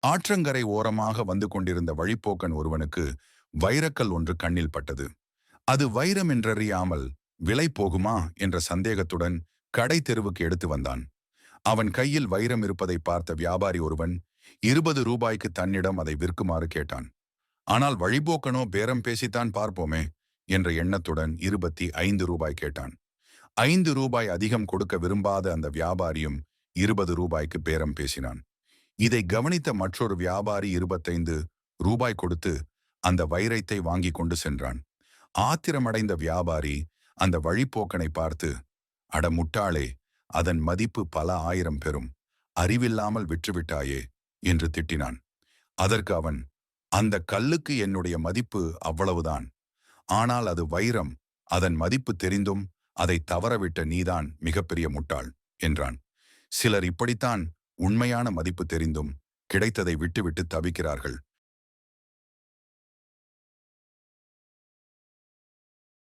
ஆற்றங்கரை ஓரமாக வந்து கொண்டிருந்த வழிப்போக்கன் ஒருவனுக்கு வைரக்கல் ஒன்று கண்ணில் பட்டது. அது வைரம் என்றறியாமல் விலை போகுமா என்ற சந்தேகத்துடன் கடை தெருவுக்கு எடுத்து வந்தான். அவன் கையில் வைரம் இருப்பதை பார்த்த வியாபாரி ஒருவன் 20 ரூபாய்க்கு தன்னிடம் அதை விற்குமாறு கேட்டான். ஆனால் வழிபோக்கனோ பேரம் பேசித்தான் பார்ப்போமே என்ற எண்ணத்துடன் 25 ரூபாய் கேட்டான். 5 ரூபாய் அதிகம் கொடுக்க விரும்பாத அந்த வியாபாரியும் 20 ரூபாய்க்கு பேரம் பேசினான். இதை கவனித்த மற்றொரு வியாபாரி 25 ரூபாய் கொடுத்து அந்த வைரத்தை வாங்கி கொண்டு சென்றான். ஆத்திரமடைந்த வியாபாரி அந்த வழிப்போக்கனை பார்த்து, அட முட்டாளே, அதன் மதிப்பு பல ஆயிரம் பெறும், அறிவில்லாமல் விற்றுவிட்டாயே என்று திட்டினான். அதற்கு அவன், அந்த கல்லுக்கு என்னுடைய மதிப்பு அவ்வளவுதான். ஆனால் அது வைரம். அதன் மதிப்பு தெரிந்தும் அதை தவறவிட்ட நீதான் மிகப்பெரிய முட்டாள் என்றான். சிலர் இப்படித்தான் உண்மையான மதிப்பு தெரிந்தும் கிடைத்ததை விட்டுவிட்டு தவிக்கிறார்கள்.